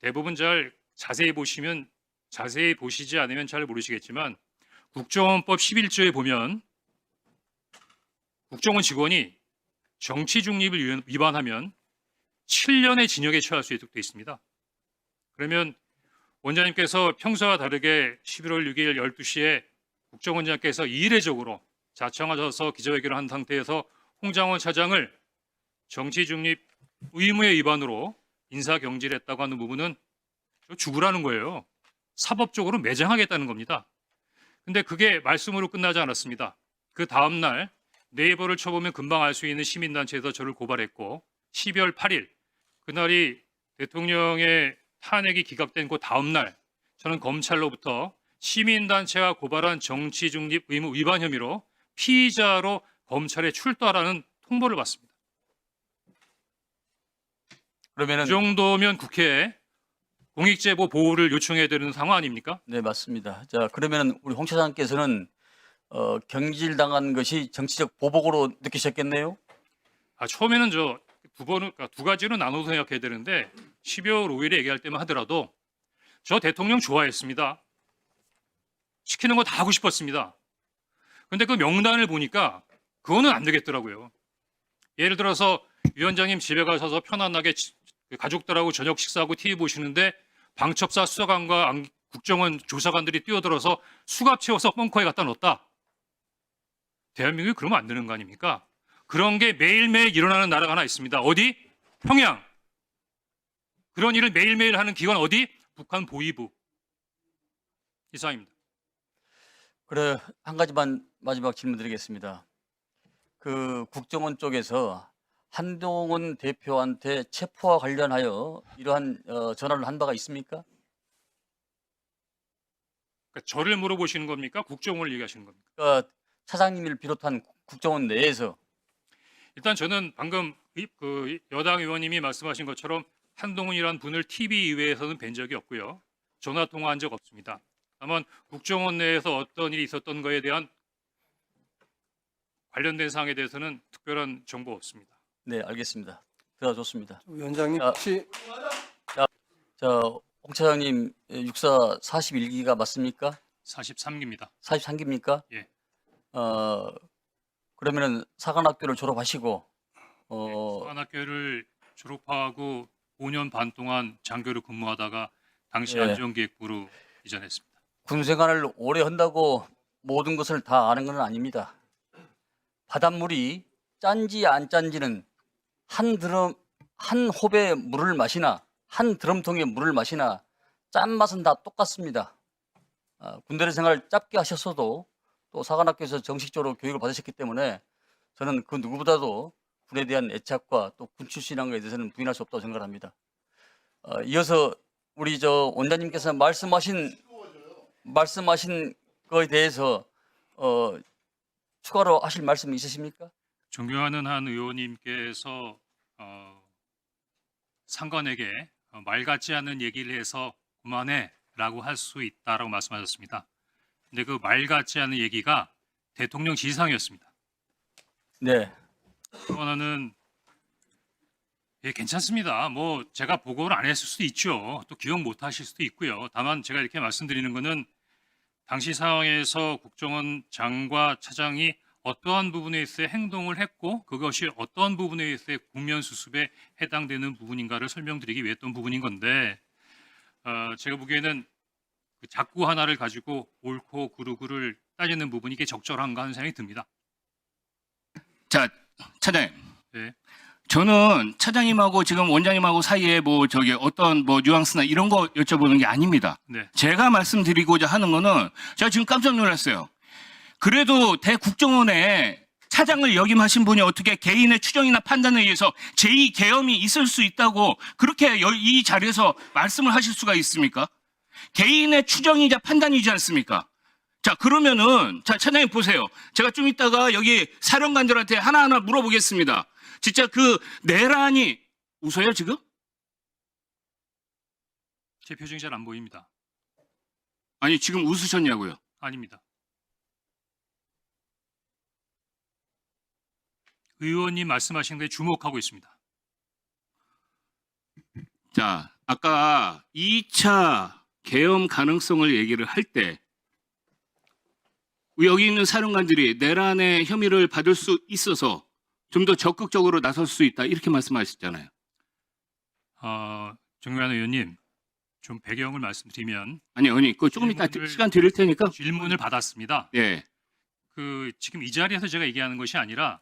대부분 잘 자세히 보시지 않으면 잘 모르시겠지만 국정원법 11조에 보면 국정원 직원이 정치 중립을 위반하면 7년의 징역에 처할 수 있도록 되어 있습니다. 그러면 원장님께서 평소와 다르게 11월 6일 12시에 국정원장께서 이례적으로 자청하셔서 기자회견을 한 상태에서 홍장원 차장을 정치 중립 의무의 위반으로 인사경질했다고 하는 부분은 죽으라는 거예요. 사법적으로 매장하겠다는 겁니다. 근데 그게 말씀으로 끝나지 않았습니다. 그 다음날 네이버를 쳐보면 금방 알 수 있는 시민단체에서 저를 고발했고 12월 8일 그날이 대통령의 탄핵이 기각된 그 다음날 저는 검찰로부터 시민단체가 고발한 정치중립 의무 위반 혐의로 피의자로 검찰에 출두하라는 통보를 받습니다. 그러면은 그 정도면 국회에 공익제보 보호를 요청해야 되는 상황 아닙니까? 네, 맞습니다. 자, 그러면은 우리 홍 차장께서는 경질당한 것이 정치적 보복으로 느끼셨겠네요. 처음에는 두 가지로 나눠서 생각해야 되는데 12월 5일에 얘기할 때만 하더라도 저 대통령 좋아했습니다. 시키는 거 다 하고 싶었습니다. 근데 그 명단을 보니까 그거는 안 되겠더라고요. 예를 들어서 위원장님 집에 가셔서 편안하게 가족들하고 저녁 식사하고 TV 보시는데 방첩사 수사관과 국정원 조사관들이 뛰어들어서 수갑 채워서 벙커에 갖다 넣었다. 대한민국이 그러면 안 되는 거 아닙니까? 그런 게 매일매일 일어나는 나라가 하나 있습니다. 어디? 평양. 그런 일을 매일매일 하는 기관 어디? 북한 보위부. 이상입니다. 그래, 한 가지만 마지막 질문 드리겠습니다. 그 국정원 쪽에서 한동훈 대표한테 체포와 관련하여 이러한 전화를 한 바가 있습니까? 그러니까 저를 물어보시는 겁니까? 국정원을 얘기하시는 겁니까? 그러니까 차장님을 비롯한 국정원 내에서 일단 저는 방금 그 여당 의원님이 말씀하신 것처럼 한동훈이라는 분을 TV 이외에서는 뵌 적이 없고요. 전화 통화한 적 없습니다. 다만 국정원 내에서 어떤 일이 있었던 거에 대한 관련된 사항에 대해서는 특별한 정보 없습니다. 네, 알겠습니다. 좋습니다. 위원장님 자, 혹시 자, 홍 차장님 육사 41기가 맞습니까? 43기입니다. 43기입니까? 예. 그러면은 사관학교를 졸업하시고 사관학교를 졸업하고 5년 반 동안 장교로 근무하다가 당시 예. 안전기획부로 이전했습니다. 군 생활을 오래 한다고 모든 것을 다 아는 건 아닙니다. 바닷물이 짠지 안 짠지는 한 호배 물을 마시나 한 드럼통의 물을 마시나 짠맛은 다 똑같습니다. 군대 생활을 짧게 하셨어도 또 사관학교에서 정식적으로 교육을 받으셨기 때문에 저는 그 누구보다도 군에 대한 애착과 또 군 출신한 것에 대해서는 부인할 수 없다고 생각합니다. 이어서 우리 원장님께서 말씀하신 거에 대해서 추가로 하실 말씀 있으십니까? 존경하는 한 의원님께서 상관에게 말 같지 않은 얘기를 해서 그만해라고 할 수 있다라고 말씀하셨습니다. 근데 그 말 같지 않은 얘기가 대통령 지시사항이었습니다. 네. 또 하나는 예, 괜찮습니다. 뭐 제가 보고를 안 했을 수도 있죠. 또 기억 못 하실 수도 있고요. 다만 제가 이렇게 말씀드리는 거는 당시 상황에서 국정원 장과 차장이 어떠한 부분에 있어 행동을 했고 그것이 어떠한 부분에 있어 국면 수습에 해당되는 부분인가를 설명드리기 위해 했던 부분인 건데 제가 보기에는 그 작구 하나를 가지고 옳고 그르고를 따지는 부분이 이게 적절한가 하는 생각이 듭니다. 자, 차장님. 네. 저는 차장님하고 지금 원장님하고 사이에 어떤 뉘앙스나 이런 거 여쭤보는 게 아닙니다. 네. 제가 말씀드리고자 하는 거는 제가 지금 깜짝 놀랐어요. 그래도 대국정원에 차장을 역임하신 분이 어떻게 개인의 추정이나 판단에 의해서 제2계엄이 있을 수 있다고 그렇게 이 자리에서 말씀을 하실 수가 있습니까? 개인의 추정이자 판단이지 않습니까? 자, 그러면은, 차장님 보세요. 제가 좀 이따가 여기 사령관들한테 하나하나 물어보겠습니다. 진짜 그 내란이, 웃어요, 지금? 제 표정이 잘 안 보입니다. 아니, 지금 웃으셨냐고요? 아닙니다. 의원님 말씀하신 거에 주목하고 있습니다. 자, 아까 2차 계엄 가능성을 얘기를 할 때, 여기 있는 사령관들이 내란의 혐의를 받을 수 있어서 좀 더 적극적으로 나설 수 있다 이렇게 말씀하셨잖아요. 정의원 의원님, 좀 배경을 말씀드리면 아니, 그 조금 이따 질문을- 시간 드릴 테니까. 질문을 받았습니다. 예. 지금 이 자리에서 제가 얘기하는 것이 아니라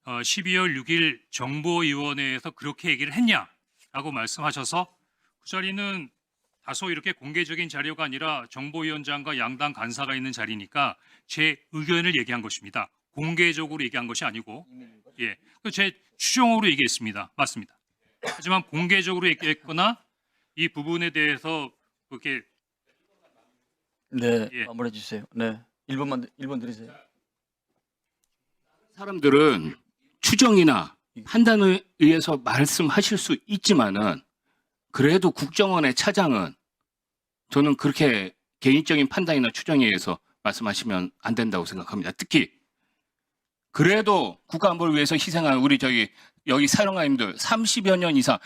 12월 6일 정보위원회에서 그렇게 얘기를 했냐라고 말씀하셔서 그 자리는 다소 이렇게 공개적인 자료가 아니라 정보위원장과 양당 간사가 있는 자리니까 제 의견을 얘기한 것입니다. 공개적으로 얘기한 것이 아니고, 예, 제 추정으로 얘기했습니다. 맞습니다. 하지만 공개적으로 얘기했거나 이 부분에 대해서 그렇게 네. 예. 마무리해 주세요. 네. 1분 드리세요. 사람들은 추정이나 판단에 의해서 말씀하실 수 있지만은 그래도 국정원의 차장은 저는 그렇게 개인적인 판단이나 추정에 의해서 말씀하시면 안 된다고 생각합니다. 특히 그래도 국가안보를 위해서 희생한 우리 여기 사령관님들 30여 년 이상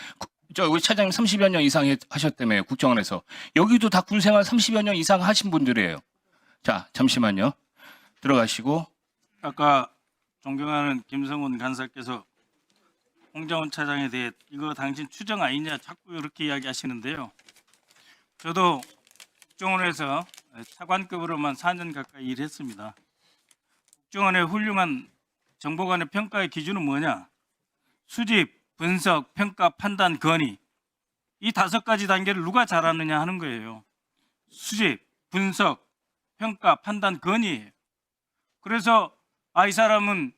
우리 차장님 30여 년 이상 하셨다며요. 국정원에서. 여기도 다 군생활 30여 년 이상 하신 분들이에요. 자, 잠시만요. 들어가시고. 아까 존경하는 김성훈 간사께서 홍장훈 차장에 대해 이거 당신 추정 아니냐 자꾸 이렇게 이야기하시는데요. 저도 국정원에서 차관급으로만 4년 가까이 일했습니다. 국정원의 훌륭한 정보관의 평가의 기준은 뭐냐? 수집, 분석, 평가, 판단, 건의 이 5가지 단계를 누가 잘하느냐 하는 거예요. 수집, 분석, 평가, 판단, 건의예요. 그래서 이 사람은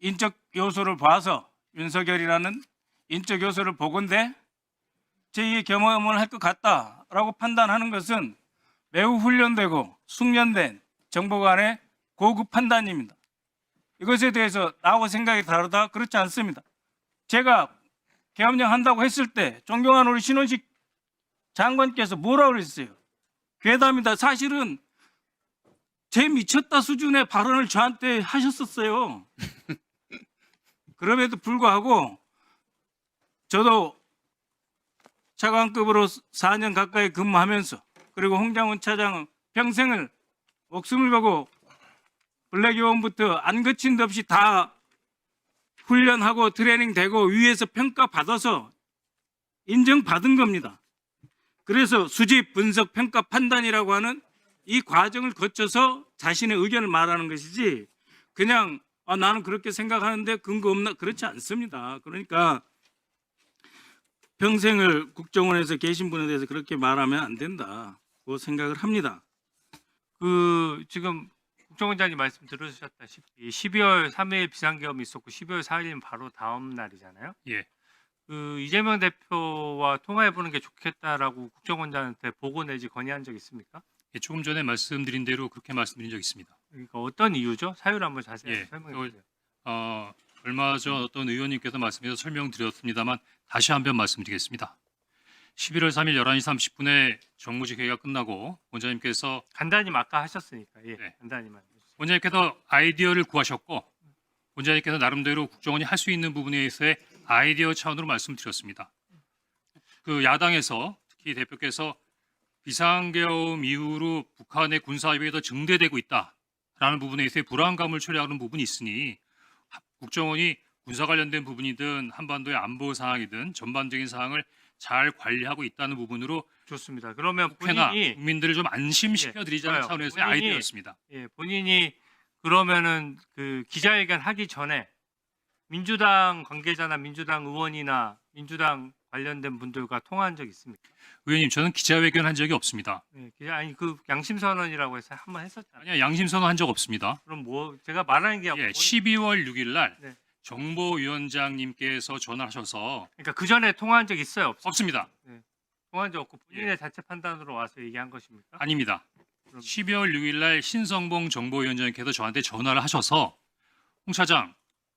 인적 요소를 봐서 윤석열이라는 인적 요소를 보건대 제2의 경험을 할 것 같다라고 판단하는 것은 매우 훈련되고 숙련된 정보관의 고급 판단입니다. 이것에 대해서 나하고 생각이 다르다? 그렇지 않습니다. 제가 계엄령 한다고 했을 때 존경하는 우리 신원식 장관께서 뭐라고 그랬어요? 괴담이다. 사실은 제 미쳤다 수준의 발언을 저한테 하셨었어요. 그럼에도 불구하고 저도 차관급으로 4년 가까이 근무하면서 그리고 홍장훈 차장은 평생을 목숨을 걸고 블랙요원부터 안 거친 데 없이 다 훈련하고 트레이닝되고 위에서 평가받아서 인정받은 겁니다. 그래서 수집, 분석, 평가, 판단이라고 하는 이 과정을 거쳐서 자신의 의견을 말하는 것이지 그냥 나는 그렇게 생각하는데 근거 없나 그렇지 않습니다. 그러니까 평생을 국정원에서 계신 분에 대해서 그렇게 말하면 안 된다고 생각을 합니다. 지금 국정원장님 말씀 들으셨다시피 12월 3일 비상계엄이 있었고 12월 4일이면 바로 다음 날이잖아요. 예. 그 이재명 대표와 통화해 보는 게 좋겠다라고 국정원장한테 보고 내지 건의한 적 있습니까? 예, 조금 전에 말씀드린 대로 그렇게 말씀드린 적 있습니다. 그러니까 어떤 이유죠? 사유를 한번 자세히 예, 설명해 주세요. 얼마 전 어떤 의원님께서 말씀해서 설명드렸습니다만 다시 한번 말씀드리겠습니다. 11월 3일 11시 30분에 정무직 회의가 끝나고 원장님께서 간단히만 아까 하셨으니까 예, 네. 간단히만. 원장님께서 아이디어를 구하셨고 원장님께서 나름대로 국정원이 할 수 있는 부분에 대해서의 아이디어 차원으로 말씀드렸습니다. 그 야당에서 특히 대표께서 비상계엄 이후로 북한의 군사위협이 더 증대되고 있다라는 부분에 대해서의 불안감을 초래하는 부분이 있으니 국정원이 군사 관련된 부분이든 한반도의 안보 상황이든 전반적인 상황을 잘 관리하고 있다는 부분으로 좋습니다. 그러면 국회나 본인이 국민들을 좀 안심시켜 드리자는 좋아요. 차원에서의 본인이- 아이디어였습니다. 본인이 그러면은 그 기자회견 하기 전에 민주당 관계자나 민주당 의원이나 민주당 관련된 분들과 통화한 적 있습니까? 의원님, 저는 기자회견 한 적이 없습니다. 아니 그 양심 선언이라고 해서 한번 했었잖아요. 아니야, 양심선언 한 적 없습니다. 그럼 뭐 제가 말하는 게 예, 12월 6일 날 네. 정보위원장님께서 전화하셔서 그러니까 그 전에 통화한 적 있어요, 없어요? 없습니다. 통화한 적 없고 본인의 자체 판단으로 와서 얘기한 것입니까? 아닙니다. 그럼- 12월 6일 날 신성봉 정보위원장님께서 저한테 전화를 하셔서 홍 차장,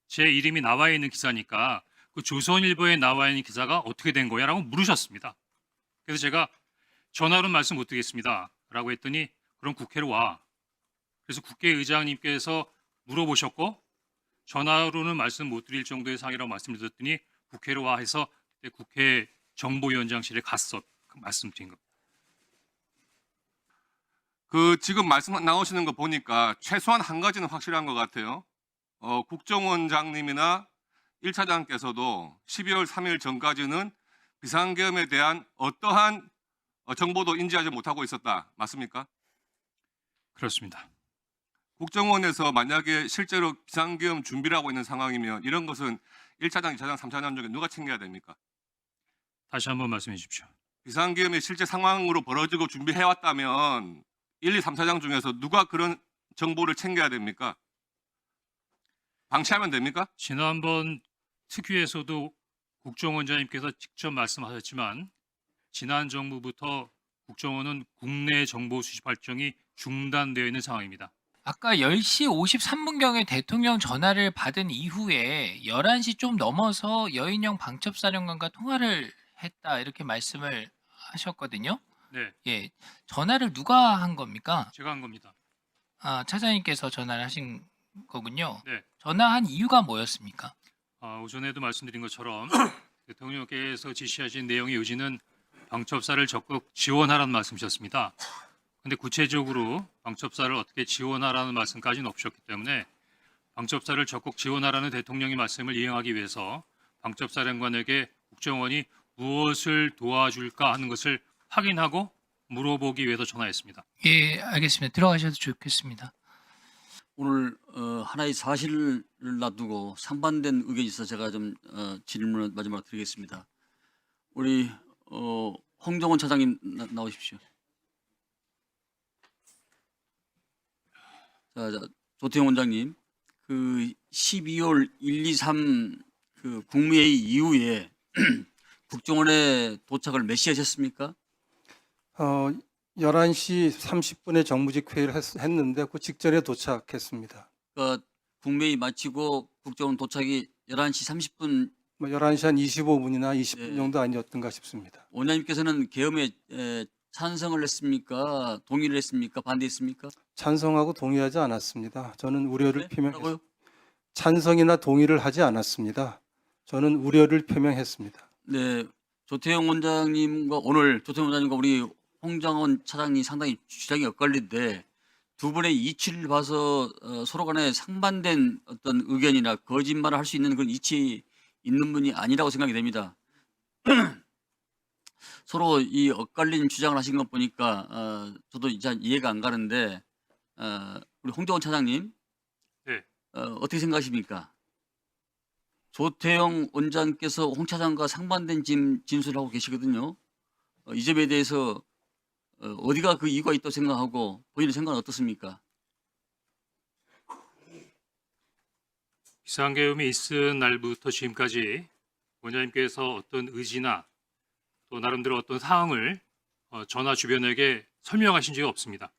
제 이름이 나와 있는 기사니까 그 조선일보에 나와 있는 기사가 어떻게 된 거야? 라고 물으셨습니다. 그래서 제가 전화로는 말씀 못 드리겠습니다. 라고 했더니 그럼 국회로 와. 그래서 국회의장님께서 물어보셨고 전화로는 말씀 못 드릴 정도의 상황이라고 말씀드렸더니 국회로 와 해서 그때 국회 정보위원장실에 갔어. 말씀드린 겁니다. 그 지금 말씀 나오시는 거 보니까 최소한 한 가지는 확실한 것 같아요. 국정원장님이나 1차장께서도 12월 3일 전까지는 비상계엄에 대한 어떠한 정보도 인지하지 못하고 있었다. 맞습니까? 그렇습니다. 국정원에서 만약에 실제로 비상계엄 준비를 하고 있는 상황이면 이런 것은 1차장, 2차장, 3차장 중에 누가 챙겨야 됩니까? 다시 한번 말씀해 주십시오. 비상계엄이 실제 상황으로 벌어지고 준비해왔다면 1, 2, 3차장 중에서 누가 그런 정보를 챙겨야 됩니까? 방치하면 됩니까? 지난번 특위에서도 국정원장님께서 직접 말씀하셨지만 지난 정부부터 국정원은 국내 정보 수집 활동이 중단되어 있는 상황입니다. 아까 10시 53분경에 대통령 전화를 받은 이후에 11시 좀 넘어서 여인영 방첩사령관과 통화를 했다 이렇게 말씀을 하셨거든요. 네, 예, 전화를 누가 한 겁니까? 제가 한 겁니다. 아, 차장님께서 전화를 하신 거군요. 네. 전화한 이유가 뭐였습니까? 오전에도 말씀드린 것처럼 대통령께서 지시하신 내용의 요지는 방첩사를 적극 지원하라는 말씀이셨습니다. 근데 구체적으로 방첩사를 어떻게 지원하라는 말씀까지는 없으셨기 때문에 방첩사를 적극 지원하라는 대통령의 말씀을 이행하기 위해서 방첩사령관에게 국정원이 무엇을 도와줄까 하는 것을 확인하고 물어보기 위해서 전화했습니다. 예, 알겠습니다. 들어가셔도 좋겠습니다. 오늘 하나의 사실을 놔두고 상반된 의견이 있어서 제가 좀 질문을 마지막으로 드리겠습니다. 우리 홍정원 차장님 나오십시오. 자, 조태용 원장님, 그 12월 1, 2, 3 그 국무회의 이후에 국정원에 도착을 몇 시에 하셨습니까? 11시 30분에 정무직 회의를 했는데 그 직전에 도착했습니다. 그 국무회의 마치고 국정원 도착이 11시 30분. 뭐 11시 한 25분이나 20분 네. 정도 아니었던가 싶습니다. 원장님께서는 계엄에 찬성을 했습니까? 동의를 했습니까? 반대했습니까? 찬성하고 동의하지 않았습니다. 저는 우려를 네? 표명했습니다. 뭐라고요? 찬성이나 동의를 하지 않았습니다. 저는 우려를 표명했습니다. 네, 조태용 원장님과 오늘 조태용 원장님과 우리 홍정원 차장이 상당히 주장이 엇갈린데 두 분의 이치를 봐서 서로 간에 상반된 어떤 의견이나 거짓말을 할 수 있는 그런 이치 있는 분이 아니라고 생각이 됩니다. 서로 이 엇갈린 주장을 하신 것 보니까 저도 이제 이해가 안 가는데 우리 홍정원 차장님, 네. 어떻게 생각하십니까? 조태영 원장께서 홍 차장과 상반된 진술을 하고 계시거든요. 이 점에 대해서 어디가 그 이유가 있다고 생각하고 본인의 생각은 어떻습니까? 비상계엄이 있은 날부터 지금까지 원장님께서 어떤 의지나 또 나름대로 어떤 사항을 전하 주변에게 설명하신 적이 없습니다.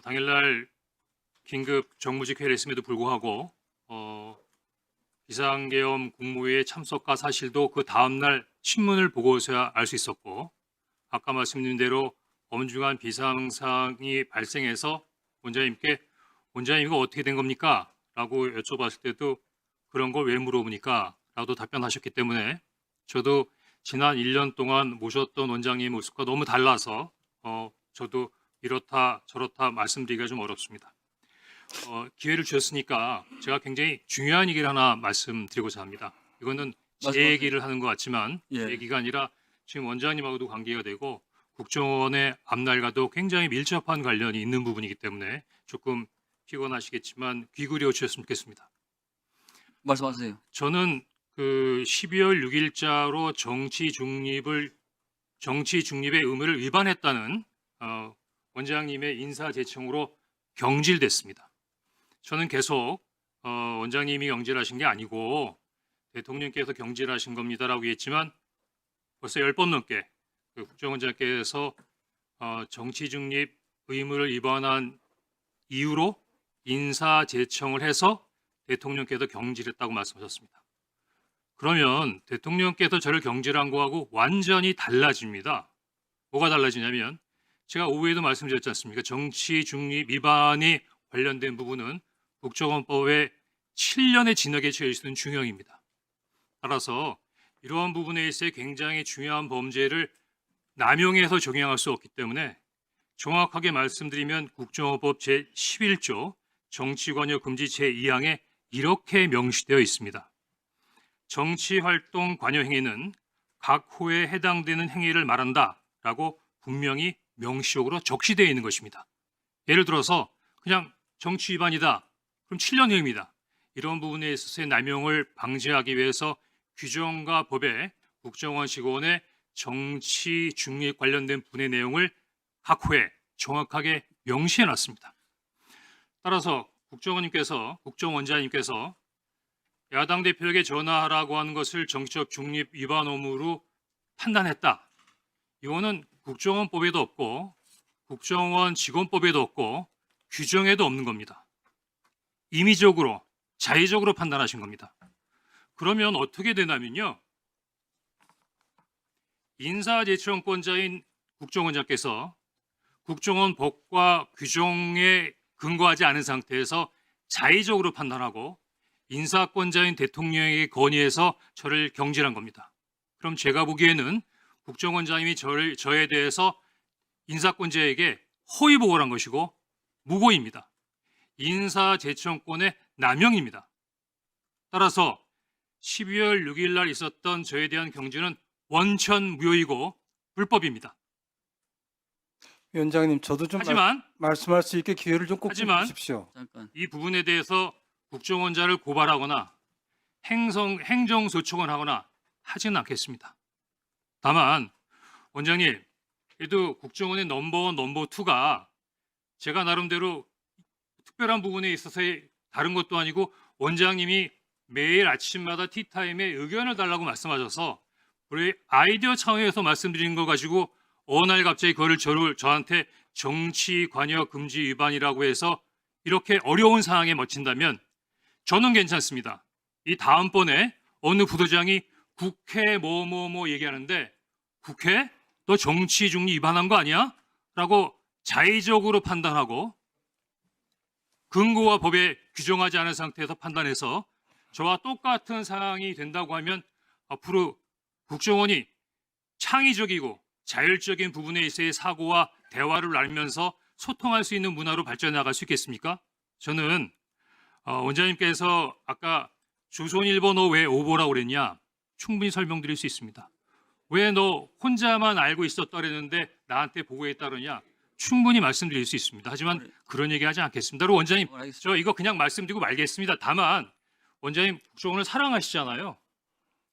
당일날 긴급 정무직 회의를 했음에도 불구하고 비상계엄 국무회의 참석과 사실도 그 다음날 신문을 보고서야 알 수 있었고, 아까 말씀드린 대로 엄중한 비상상이 발생해서 원장님께 원장님 이거 어떻게 된 겁니까? 라고 여쭤봤을 때도 그런 걸 왜 물어보니까? 라고 답변하셨기 때문에 저도 지난 1년 동안 모셨던 원장님의 모습과 너무 달라서 저도 이렇다 저렇다 말씀드리기가 좀 어렵습니다. 기회를 주셨으니까 제가 굉장히 중요한 얘기를 하나 말씀드리고자 합니다. 이거는 제 말씀하세요. 얘기를 하는 것 같지만 예. 제 얘기가 아니라 지금 원장님하고도 관계가 되고 국정원의 앞날과도 굉장히 밀접한 관련이 있는 부분이기 때문에 조금 피곤하시겠지만 귀 기울여 주셨으면 좋겠습니다. 말씀하세요. 저는 그 12월 6일자로 정치 중립의 의무를 위반했다는 원장님의 인사 제청으로 경질됐습니다. 저는 계속 원장님이 경질하신 게 아니고 대통령께서 경질하신 겁니다라고 했지만 벌써 10번 넘게 그 국정원장께서 정치 중립 의무를 위반한 이유로 인사 제청을 해서 대통령께서 경질했다고 말씀하셨습니다. 그러면 대통령께서 저를 경질한 거하고 완전히 달라집니다. 뭐가 달라지냐면 제가 오후에도 말씀드렸지 않습니까? 정치 중립 위반이 관련된 부분은 국정원법에 7년의 징역에 처해 있는 중형입니다. 따라서 이러한 부분에 있어 굉장히 중요한 범죄를 남용해서 적용할 수 없기 때문에 정확하게 말씀드리면 국정원법 제11조 정치관여 금지 제2항에 이렇게 명시되어 있습니다. 정치활동 관여 행위는 각 호에 해당되는 행위를 말한다라고 분명히 명시적으로 적시되어 있는 것입니다. 예를 들어서 그냥 정치 위반이다. 그럼 7년형입니다. 이런 부분에 있어서의 남용을 방지하기 위해서 규정과 법에 국정원 직원의 정치 중립 관련된 분의 내용을 각 호에 정확하게 명시해 놨습니다. 따라서 국정원장님께서 야당 대표에게 전화하라고 하는 것을 정치적 중립 위반 의무로 판단했다. 이거는 국정원법에도 없고 국정원 직원법에도 없고 규정에도 없는 겁니다. 임의적으로 자의적으로 판단하신 겁니다. 그러면 어떻게 되냐면요. 인사제청권자인 국정원장께서 국정원 법과 규정에 근거하지 않은 상태에서 자의적으로 판단하고 인사권자인 대통령에게 건의해서 저를 경질한 겁니다. 그럼 제가 보기에는 국정원장님이 저에 대해서 인사권자에게 허위 보고를 한 것이고 무고입니다. 인사제청권의 남용입니다. 따라서 12월 6일 날 있었던 저에 대한 경질은 원천 무효이고 불법입니다. 위원장님, 저도 좀 하지만 말씀할 수 있게 기회를 좀 꼭 하지만 주십시오. 잠깐. 이 부분에 대해서 국정원자를 고발하거나 행정소송을 하거나 하지는 않겠습니다. 다만 원장님, 그래도 국정원의 넘버원, 넘버2가 제가 나름대로 특별한 부분에 있어서의 다른 것도 아니고 원장님이 매일 아침마다 티타임에 의견을 달라고 말씀하셔서 우리 아이디어 차원에서 말씀드린 거 가지고 어느 날 갑자기 그거를 저한테 정치 관여 금지 위반이라고 해서 이렇게 어려운 상황에 멋진다면 저는 괜찮습니다. 이 다음번에 어느 부도장이 국회 뭐 얘기하는데 국회? 너 정치 중립 위반한 거 아니야? 라고 자의적으로 판단하고 근거와 법에 규정하지 않은 상태에서 판단해서 저와 똑같은 상황이 된다고 하면 앞으로 국정원이 창의적이고 자율적인 부분에 있어의 사고와 대화를 나누면서 소통할 수 있는 문화로 발전해 나갈 수 있겠습니까? 저는 원장님께서 아까 조선일보 너 왜 오보라고 그랬냐? 충분히 설명드릴 수 있습니다. 왜 너 혼자만 알고 있었다 그랬는데 나한테 보고했다 그러냐? 충분히 말씀드릴 수 있습니다. 하지만 그런 얘기 하지 않겠습니다. 그리고 원장님, 알겠습니다. 저 이거 그냥 말씀드리고 말겠습니다. 다만 원장님 국정원을 사랑하시잖아요.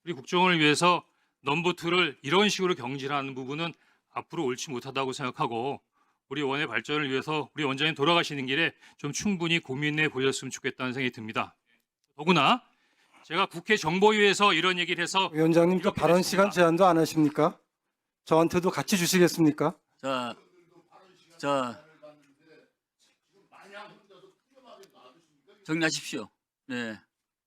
우리 국정원을 위해서 넘버2를 이런 식으로 경질하는 부분은 앞으로 옳지 못하다고 생각하고 우리 원의 발전을 위해서 우리 원장님 돌아가시는 길에 좀 충분히 고민해 보셨으면 좋겠다는 생각이 듭니다. 더구나 제가 국회 정보위에서 이런 얘기를 해서 위원장님 또 이렇게 발언 됐습니다. 시간 제한도 안 하십니까? 저한테도 같이 주시겠습니까? 자, 정리하십시오. 네.